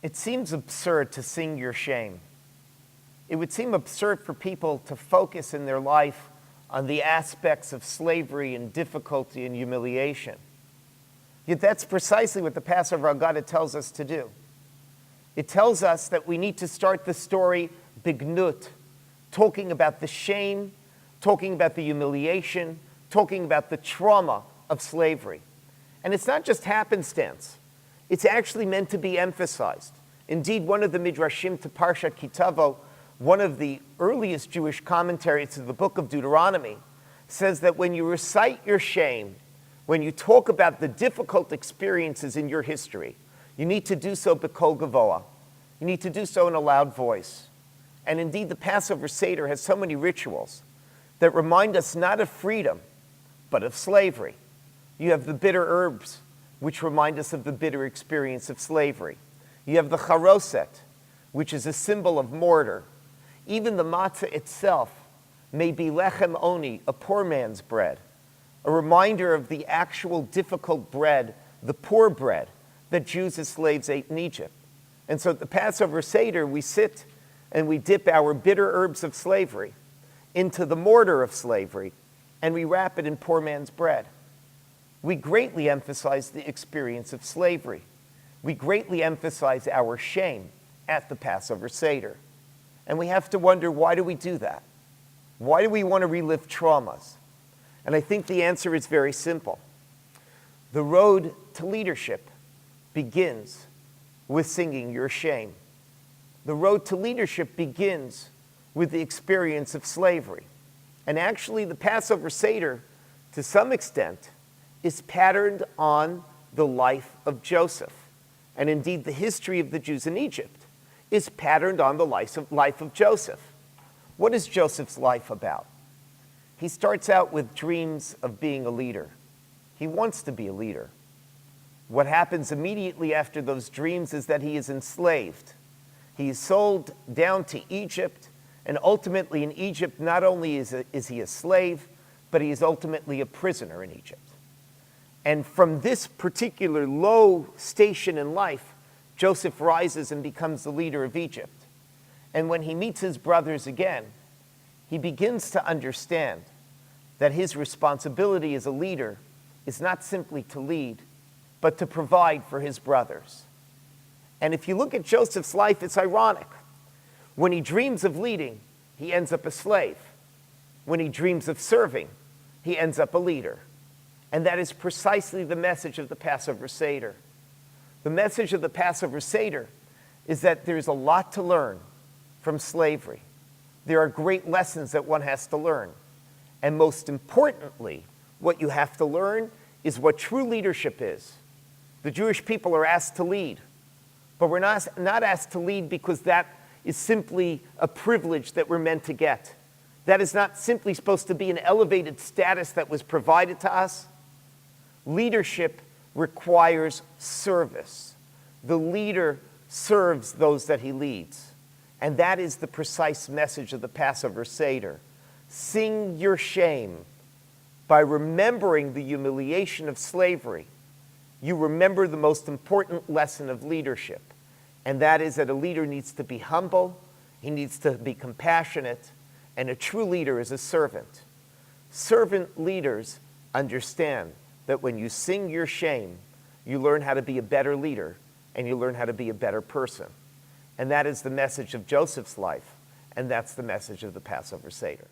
It seems absurd to sing your shame. It would seem absurd for people to focus in their life on the aspects of slavery and difficulty and humiliation. Yet that's precisely what the Passover Haggadah tells us to do. It tells us that we need to start the story bignut, talking about the shame, talking about the humiliation, talking about the trauma of slavery. And it's not just happenstance. It's actually meant to be emphasized. Indeed, one of the Midrashim to Parshat Kitavo, one of the earliest Jewish commentaries to the book of Deuteronomy, says that when you recite your shame, when you talk about the difficult experiences in your history, you need to do so b'kol gavoa. You need to do so in a loud voice. And indeed, the Passover Seder has so many rituals that remind us not of freedom, but of slavery. You have the bitter herbs, which remind us of the bitter experience of slavery. You have the charoset, which is a symbol of mortar. Even the matzah itself may be lechem oni, a poor man's bread, a reminder of the actual difficult bread, the poor bread, that Jews as slaves ate in Egypt. And so at the Passover Seder, we sit and we dip our bitter herbs of slavery into the mortar of slavery, and we wrap it in poor man's bread. We greatly emphasize the experience of slavery. We greatly emphasize our shame at the Passover Seder. And we have to wonder, why do we do that? Why do we want to relive traumas? And I think the answer is very simple. The road to leadership begins with singing your shame. The road to leadership begins with the experience of slavery. And actually, the Passover Seder, to some extent, is patterned on the life of Joseph. And indeed, the history of the Jews in Egypt is patterned on the life of Joseph. What is Joseph's life about? He starts out with dreams of being a leader. He wants to be a leader. What happens immediately after those dreams is that he is enslaved. He is sold down to Egypt, and ultimately in Egypt, not only is he a slave, but he is ultimately a prisoner in Egypt. And from this particular low station in life, Joseph rises and becomes the leader of Egypt. And when he meets his brothers again, he begins to understand that his responsibility as a leader is not simply to lead, but to provide for his brothers. And if you look at Joseph's life, it's ironic. When he dreams of leading, he ends up a slave. When he dreams of serving, he ends up a leader. And that is precisely the message of the Passover Seder. The message of the Passover Seder is that there's a lot to learn from slavery. There are great lessons that one has to learn. And most importantly, what you have to learn is what true leadership is. The Jewish people are asked to lead, but we're not asked to lead because that is simply a privilege that we're meant to get. That is not simply supposed to be an elevated status that was provided to us. Leadership requires service. The leader serves those that he leads. And that is the precise message of the Passover Seder. Sing your shame. By remembering the humiliation of slavery, you remember the most important lesson of leadership. And that is that a leader needs to be humble, he needs to be compassionate, and a true leader is a servant. Servant leaders understand that when you sing your shame, you learn how to be a better leader, and you learn how to be a better person. And that is the message of Joseph's life, and that's the message of the Passover Seder.